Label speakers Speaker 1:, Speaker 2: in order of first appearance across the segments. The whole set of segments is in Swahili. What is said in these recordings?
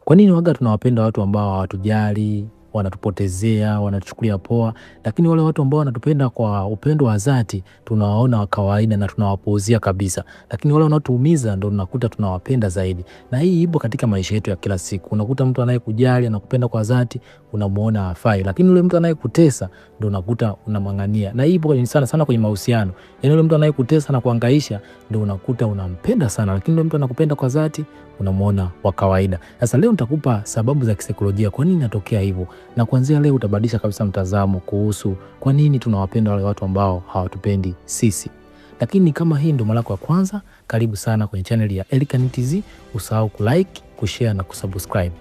Speaker 1: Kwa nini waga tunawapenda watu ambao hawatujali, wanatupotezea, wanatuchukulia poa, lakini wale watu ambao wanatupenda kwa upendo wa dhati tunawaona wa kawaida na tunawapuuzia kabisa. Lakini wale wanaotuumiza ndio unakuta tunawapenda zaidi. Na hii ipo katika maisha yetu ya kila siku. Unakuta mtu anayekujali, anakupenda kwa dhati, unamuona hafai. Lakini yule mtu anayekutesa ndio unakuta unamng'ang'ania. Na hii ipo sana sana kwenye mahusiano. Yaani yule mtu anayekutesa na kuhangaisha ndio unakuta unampenda sana, lakini yule mtu anakupenda kwa dhati unamuona wa kawaida. Sasa leo nitakupa sababu za kisaikolojia kwa nini inatokea hivyo, na kuanzia leo utabadilisha kabisa mtazamo kuhusu kwa nini tunawapenda wale watu ambao hawatupendi sisi. Lakini kama hii ndio mara yako ya kwanza, karibu sana kwenye channel ya Elikhan TZ. Usahau kulike, kushare na kusubscribe.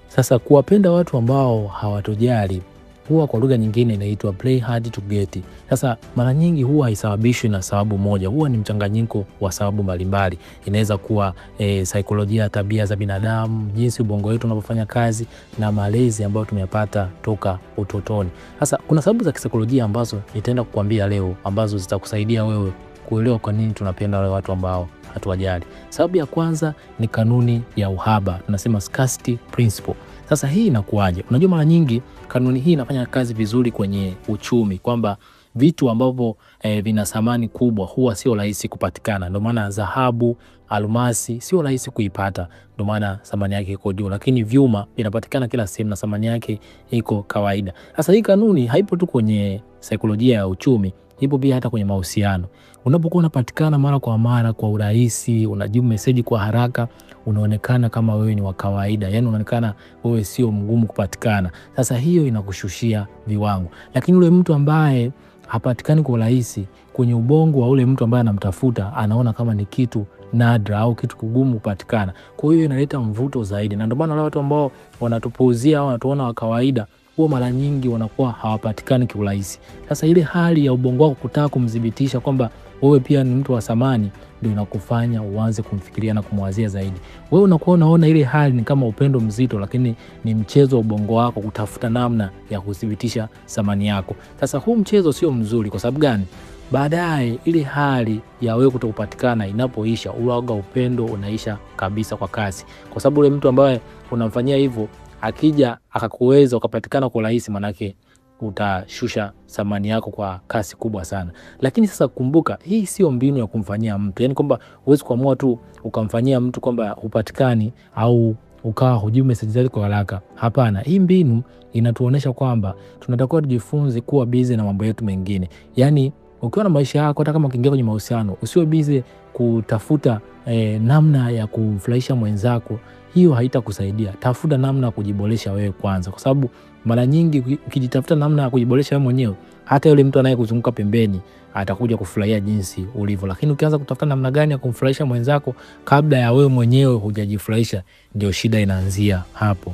Speaker 1: Sasa kuwapenda watu ambao hawatujali huwa kwa lugha nyingine inaitwa play hard to get. Sasa mara nyingi huwa haisababishwi na sababu moja, huwa ni mchanganyiko wa sababu mbalimbali. Inaweza kuwa saikolojia, tabia za binadamu, jinsi ubongo wetu unavyofanya kazi na malezi ambayo tumeyapata toka utotoni. Sasa kuna sababu za kisaikolojia ambazo nitaenda kukuambia leo ambazo zitakusaidia wewe kuelewa kwa nini tunapenda wale watu ambao hatuwajali. Sababu ya kwanza ni kanuni ya uhaba, tunasema scarcity principle. Sasa hii inakuaje? Unajua mara nyingi kanuni hii inafanya kazi vizuri kwenye uchumi, kwamba vitu ambavyo vina thamani kubwa huwa sio rahisi kupatikana. Ndio maana dhahabu, almasi sio rahisi kuipata, ndio maana thamani yake iko juu, lakini vyuma vinapatikana kila sehemu na thamani yake iko kawaida. Sasa hii kanuni haipo tu kwenye saikolojia ya uchumi, ipo pia hata kwenye mahusiano. Unapokuwa unapatikana mara kwa mara kwa urahisi, unajibu message kwa haraka, unaonekana kama wewe ni wa kawaida, yani unaonekana wewe sio mgumu kupatikana. Sasa hiyo inakushushia viwango. Lakini yule mtu ambaye hapatikani kwa urahisi, kwenye ubongo wa ule mtu ambaye anamtafuta anaona kama ni kitu nadra au kitu kigumu kupatikana. Kwa hiyo inaleta mvuto zaidi. Na ndio maana wale watu ambao wanatupuuzia au wanatuona wa kawaida huwa mara nyingi wanakuwa hawapatikani kiurahisi. Sasa ile hali ya ubongo wako kutaka kumdhibitisha kwamba wewe pia ni mtu wa thamani ndio inakufanya uanze kumfikiria na kumwazia zaidi. Wewe unakuwa unaona ile hali ni kama upendo mzito, lakini ni mchezo wa ubongo wako kutafuta namna ya kudhibitisha thamani yako. Sasa huu mchezo sio mzuri. Kwa sababu gani? Baadaye ile hali ya wewe kutokupatikana inapoisha, uoga upendo unaisha kabisa kwa kasi. Kwa sababu ule mtu ambaye unamfanyia hivyo akija akakuweza ukapatikana kwa rahisi, manake utashusha thamani yako kwa kasi kubwa sana. Lakini sasa kumbuka, hii sio mbinu ya kumfanyia mtu. Yaani kwamba huwezi kuamua tu ukamfanyia mtu kwamba hupatikani au ukawa hujibu message zake kwa haraka. Hapana, hii mbinu inatuonesha kwamba tunatakiwa tujifunze kuwa busy na mambo yetu mengine. Yaani ukiwa na maisha yako, hata kama ukiingia kwenye mahusiano, usiwe busy kutafuta namna ya kumfurahisha mwenzako. Hiyo haitakusaidia. Tafuta namna ya kujiboresha wewe kwanza, kwa sababu mara nyingi ukijitafuta namna ya kujiboresha wewe mwenyewe, hata yule mtu anayekuzunguka pembeni atakuja kufurahia jinsi ulivyo. Lakini ukianza kutafuta namna gani ya kumfurahisha mwenzako kabla ya wewe mwenyewe hujajifurahisha, ndio shida inaanzia hapo.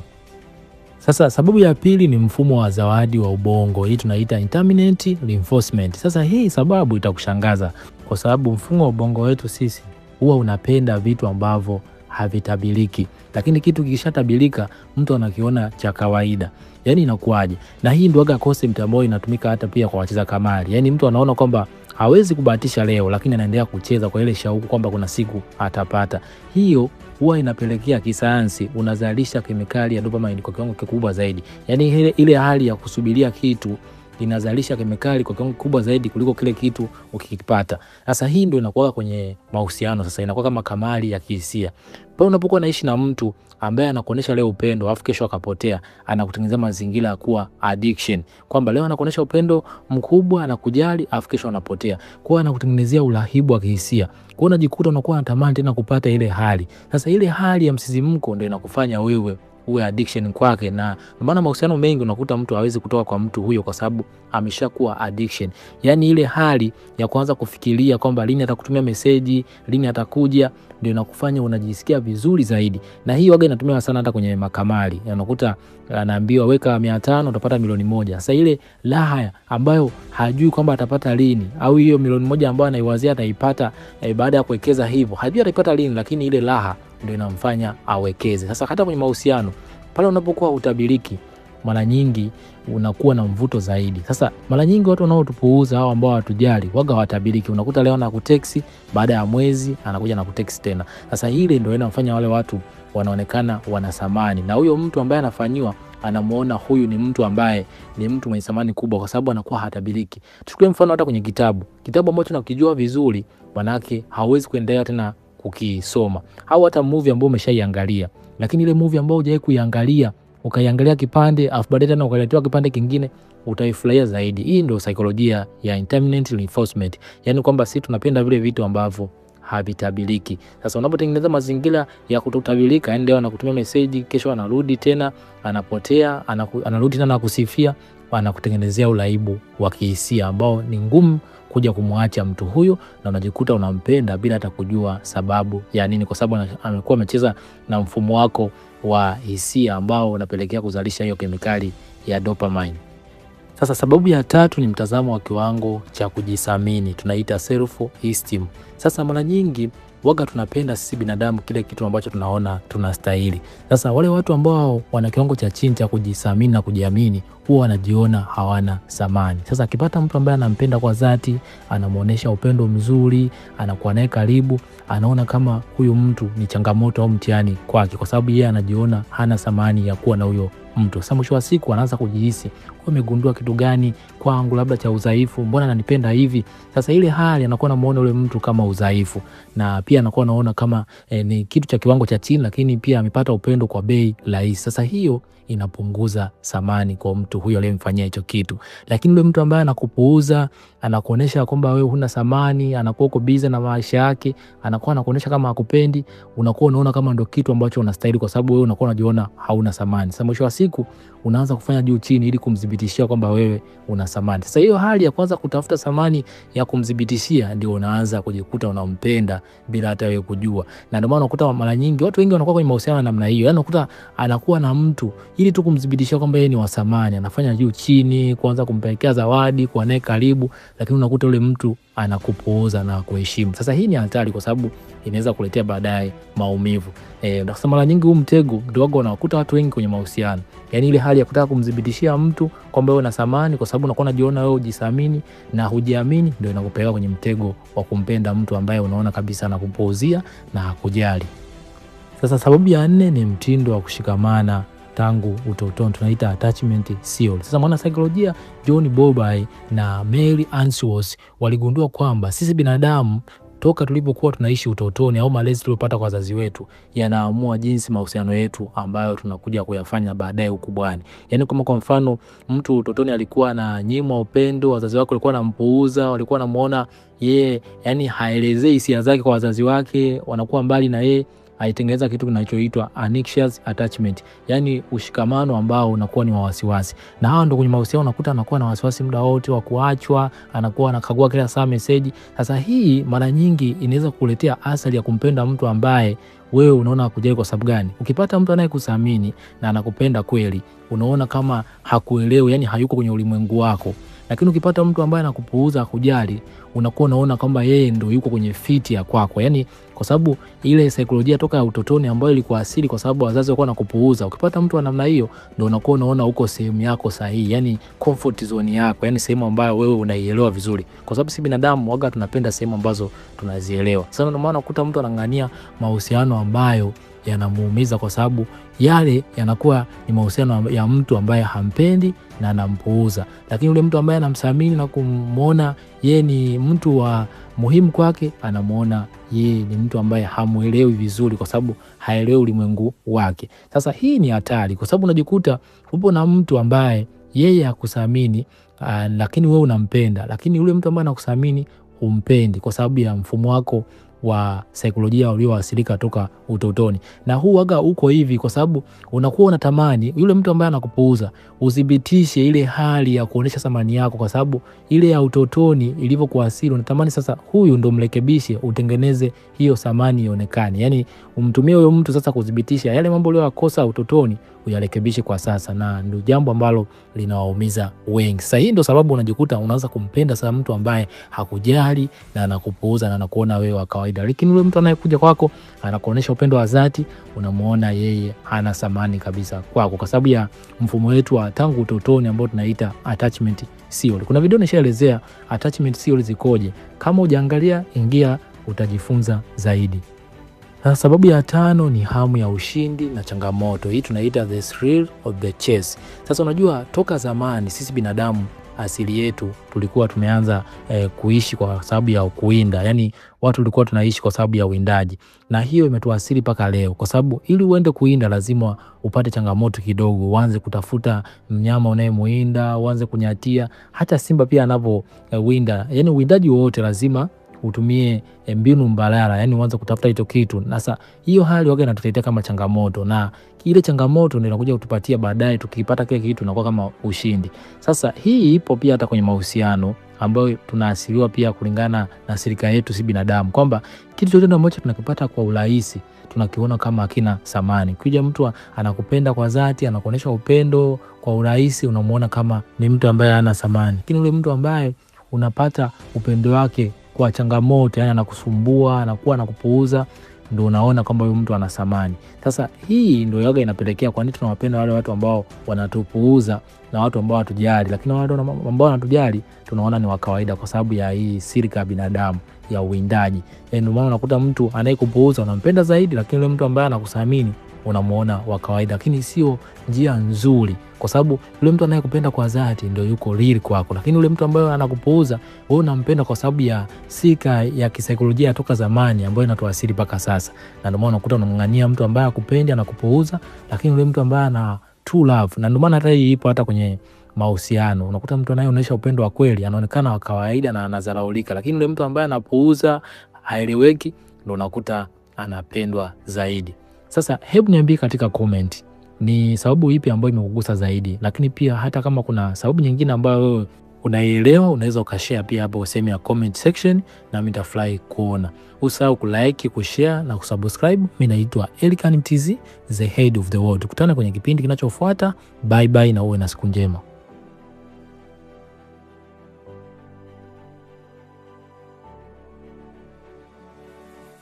Speaker 1: Sasa sababu ya pili ni mfumo wa zawadi wa ubongo. Hii tunaita intermittent reinforcement. Sasa hii sababu itakushangaza, kwa sababu mfumo wa ubongo wetu sisi huwa unapenda vitu ambavyo havitabiliki. Lakini kitu kikishatabilika mtu anakiona cha kawaida. Yaani inakuaje? Na hii ndio waga concept ambayo inatumika hata pia kwa wacheza kamari. Yaani mtu anaona kwamba hawezi kubahatisha leo, lakini anaendelea kucheza kwa ile shauku kwamba kuna siku atapata. Hiyo huwa inapelekea kisayansi unazalisha kemikali ya dopamine kwa kiwango kikubwa zaidi. Yaani ile hali ya kusubiria kitu inazalisha kemikali kwa kiwango kikubwa zaidi kuliko kile kitu ukikipata. Sasa hii ndio inakuwa kwenye mahusiano. Sasa inakuwa kama kamari ya kihisia. Pale unapokuwa naishi na mtu ambaye anakuonesha leo upendo alafu kesho akapotea, anakutengeneza mazingira ya kuwa addiction, kwamba leo anakuonesha upendo mkubwa, anakujali, alafu kesho anapotea. Kwa hiyo anakutengenezea ulahibu wa kihisia. Kwa hiyo unajikuta unakuwa unatamani tena kupata ile hali. Sasa ile hali ya msisimko ndio inakufanya wewe uwe addiction kwake. Na maana mahusiano mengi unakuta mtu hawezi kutoka kwa mtu huyo kwa sababu ameshakuwa addiction. Yaani ile hali ya kuanza kufikiria kwamba lini atakutumia message, lini atakuja, ndio inakufanya unajisikia vizuri zaidi. Na hii waga inatumika sana hata kwenye makamari. Unakuta anaambiwa weka 500 utapata milioni 1. Sasa ile raha ambayo hajui kwamba atapata lini, au hiyo milioni 1 ambayo anaiwazia ataipata baada ya kuwekeza hivyo, hajui ataipata lini, lakini ile raha ndio inamfanya awekeze. Sasa hata kwenye mahusiano, pale unapokuwa utabiriki, mara nyingi unakuwa na mvuto zaidi. Sasa mara nyingi watu wanaotupuuza hao ambao hatujali waga hawatabiriki. Unakuta leo anakutext, baada ya mwezi anakuja na kutext tena. Sasa ile ndio inafanya wale watu wanaonekana wana thamani, na huyo mtu ambaye anafanywa anamuona huyu ni mtu ambaye ni mtu mwenye thamani kubwa, kwa sababu anakuwa hatabiriki. Tuchukue mfano hata kwenye kitabu ambacho tunakijua vizuri, manake hauwezi kuendelea tena kukisoma, au hata movie ambayo umeshaiangalia, lakini ile movie ambayo hujawahi kuiangalia ukaiangalia kipande afu baadaye tena ukaletewa kipande kingine, utaifurahia zaidi. Hii ndio saikolojia ya intermittent reinforcement, yani kwamba sisi tunapenda vile vitu ambavyo havitabiriki. Sasa unapotengeneza mazingira ya kutotabirika, yani leo anakutumia message, kesho anarudi tena anapotea, anarudi tena kusifia, anakutengenezea uraibu wa kihisia ambao ni ngumu kuja kumwacha mtu huyo, na unajikuta unampenda bila hata kujua sababu ya nini, kwa sababu amekuwa amecheza na mfumo wako wa hisia ambao unapelekea kuzalisha hiyo kemikali ya dopamine. Sasa sababu ya tatu ni mtazamo wa kiwango cha kujithamini, tunaita self esteem. Sasa mara nyingi waga tunapenda sisi binadamu kile kitu ambacho tunaona tunastahili. Sasa wale watu ambao wana kiwango cha chini cha kujithamini na kujiamini huwa wanajiona hawana thamani. Sasa akipata mtu ambaye anampenda kwa dhati, anamuonesha upendo mzuri, anakuwa naye karibu, anaona kama huyu mtu ni changamoto au mtihani kwake, kwa sababu yeye anajiona hana thamani ya kuwa na huyo mtu. Sasa mwisho wa siku anaanza kujihisi, amegundua kitu gani kwangu labda cha udhaifu, mbona ananipenda hivi? Sasa ile hali anakuwa anamuona yule mtu kama udhaifu, na pia anakuwa anaona kama ni kitu cha kiwango cha chini, lakini pia amepata upendo kwa bei rahisi. Sasa hiyo inapunguza thamani kwa mtu huyo aliyemfanyia hicho kitu. Lakini yule mtu ambaye anakupuuza, anakuonesha kwamba wewe huna thamani, anakuwa uko busy na maisha yake, anakuwa anakuonesha kama hakupendi, unakuwa unaona kama ndio kitu ambacho unastahili, kwa sababu wewe unakuwa unajiona hauna thamani. Sasa mwisho wa siku unaanza kufanya juu chini ili kumdhibitishia kwamba wewe una thamani. Sasa hiyo hali ya kwanza kutafuta thamani ya kumdhibitishia, ndio unaanza kujikuta unampenda bila hata wewe kujua. Na ndio maana unakuta mara nyingi watu wengi wanakuwa kwenye mahusiano namna hiyo. Yaani unakuta anakuwa na mtu ili tu kumdhibitishia kwamba yeye ni wa thamani, anafanya juu chini, kuanza kumpelekea zawadi, kuwa naye karibu, lakini unakuta yule mtu anakupuuza na kuheshimu. Sasa hii ni hatari, kwa sababu inaweza kuletea baadaye maumivu. Ndio mara nyingi huu mtego ndio wao wanakuta watu wengi kwenye mahusiano. Yaani ile hali ya kutaka kumdhibitishia mtu kwamba wewe una thamani, kwa sababu unakuwa unajiona wewe hujithamini na hujiamini, ndio inakupeleka kwenye mtego wa kumpenda mtu ambaye unaona kabisa anakupuuzia na hakujali. Sasa sababu ya 4 ni mtindo wa kushikamana tangu utotoni, tunaita attachment theory. Sasa mwana saikolojia John Bowlby na Mary Ainsworth waligundua kwamba sisi binadamu toka tulipokuwa tunaishi utotoni au malezi tuliyopata kwa wazazi wetu yanaamua jinsi mahusiano yetu ambayo tunakuja kuyafanya baadaye ukubwani. Yaani kama kwa mfano mtu utotoni alikuwa na nyimwa upendo, wazazi wake walikuwa wanampuuza, walikuwa wanamuona yeye yani haelezei hisia zake kwa wazazi wake, wanakuwa mbali na yeye, aitengeneza kitu kinachoitwa anxious attachment, yani ushikamano ambao unakuwa ni wa wasiwasi. Na hao ndio kwenye mahusiano unakuta anakuwa na wasiwasi muda wote wa kuachwa, anakuwa anakagua kila saa message. Sasa hii mara nyingi inaweza kukuletea athari ya kumpenda mtu ambaye wewe unaona hakujali. Kwa sababu gani? Ukipata mtu anayekuthamini na anakupenda kweli, unaona kama hakuelewi, yani hayuko kwenye ulimwengu wako. Lakini ukipata mtu ambaye anakupuuza, hakujali, unakuwa unaona kwamba yeye ndio yuko kwenye fiti ya kwako. Yani kwa sababu ile saikolojia toka ya utotoni ambayo ilikuwa asili, kwa sababu wazazi walikuwa wanakupuuza, ukipata mtu wa namna hiyo ndio unakuwa unaona uko sehemu yako sahihi, yani comfort zone yako, yani sehemu ambayo wewe unaielewa vizuri, kwa sababu si binadamu waga tunapenda sehemu ambazo tunazielewa. Sasa ndio maana ukuta mtu anang'ania mahusiano ambayo yanamuumiza, kwa sababu yale yanakuwa ni mahusiano ya mtu ambaye hampendi na anampuuza. Lakini yule mtu ambaye anamthamini na kumuona yeye ni mtu wa muhimu kwake, anamuona yeye ni mtu ambaye hamuelewi vizuri, kwa sababu haelewi ulimwengu wake. Sasa hii ni hatari, kwa sababu unajikuta upo na mtu ambaye yeye hakuthamini, lakini wewe unampenda, lakini yule mtu ambaye anakuthamini humpendi kwa sababu ya mfumo wako wa saikolojia uliowasilika toka utotoni. Na huu waga uko hivi kwa sababu unakuwa unatamani yule mtu ambaye anakupuuza udhibitishe ile hali ya kuonesha thamani yako, kwa sababu ile ya utotoni ilivyokuasili unatamani sasa huyu ndo mrekebishe, utengeneze hiyo thamani ionekane. Yani umtumie huyo mtu sasa kudhibitisha yale mambo uliyoyakosa utotoni uyarekebishe kwa sasa, na ndio jambo ambalo linawaumiza wengi. Sasa hii ndio sababu unajikuta unaanza kumpenda sana mtu ambaye hakujali na anakupuuza na anakuona wewe wa kawaida. kawaida. Lakini yule mtu anayekuja kwako anakuonesha upendo wa dhati, unamuona yeye hana thamani kabisa kwako, kwa sababu ya mfumo wetu wa tangu utotoni ambao tunaita attachment theory. Kuna video nishaelezea attachment theory zikoje. Kama hujaangalia, ingia utajifunza zaidi. Na sababu ya 5 ni hamu ya ushindi na changamoto. Hii tunaita the thrill of the chase. Sasa unajua toka zamani sisi binadamu asili yetu tulikuwa tumeanza kuishi kwa sababu ya kuwinda. Yani watu tulikuwa tunaishi kwa sababu ya uwindaji. Na hiyo imetuasili paka leo, kwa sababu ili uende kuwinda lazima upate changamoto kidogo, uanze kutafuta mnyama unayemuinda, uanze kunyatia. Hata simba pia anapowinda, yani uwindaji wote lazima utumie mbinu mbadala, yani uanze kutafuta hicho kitu. Sasa hiyo hali waga inatuletea kama changamoto, na ile changamoto ndio inakuja kutupatia baadaye, tukipata kile kitu inakuwa kama ushindi. Sasa hii ipo pia hata kwenye mahusiano ambayo tunaasiliwa pia kulingana na sirika yetu si binadamu, kwamba kitu chochote ambacho tunakipata kwa urahisi tunakiona kama hakina thamani. Kuja mtu anakupenda kwa dhati, anakuonesha upendo kwa urahisi, unamuona kama ni mtu ambaye hana thamani. Lakini yule mtu ambaye unapata upendo wake kwa changamoto, yani anakusumbua, anakuwa anakupuuza, ndio unaona kwamba huyu mtu ana thamani. Sasa hii ndio yoga inapelekea kwa nini tunawapenda wale watu ambao wanatupuuza na watu ambao hatujali. Lakini wale ambao wanatujali tunaona ni wa kawaida kwa sababu ya hii sirika ya binadamu ya uwindaji. Ndio maana unakuta mtu anayekupuuza unampenda zaidi, lakini yule mtu ambaye anakusamini unamuona wa kawaida. Lakini sio njia nzuri, kwa sababu yule mtu anayekupenda kwa dhati ndio yuko real kwako. Lakini yule mtu ambaye anakupuuza, wewe unampenda kwa sababu ya sika ya kisaikolojia toka zamani ambayo inatuasili mpaka sasa. Na ndio maana unakuta unamng'ang'ania mtu ambaye akupendi, anakupuuza, lakini yule mtu ambaye ana true love. Na ndio maana hata hii ipo hata kwenye mahusiano. Unakuta mtu anayeonyesha upendo wa kweli anaonekana wa kawaida na anadharaulika, lakini yule mtu ambaye anapuuza, haeleweki, ndio unakuta anapendwa zaidi. Sasa hebu niambie katika comment ni sababu ipi ambayo imekugusa zaidi, lakini pia hata kama kuna sababu nyingine ambayo unaielewa unaweza ukashare pia hapo sehemu ya comment section, na mimi nitafurahi kuona. Usahau kulike, kushare na kusubscribe. Mimi naitwa Elikhan Mtz, the head of the world. Tukutane kwenye kipindi kinachofuata. Bye bye na uwe na siku njema.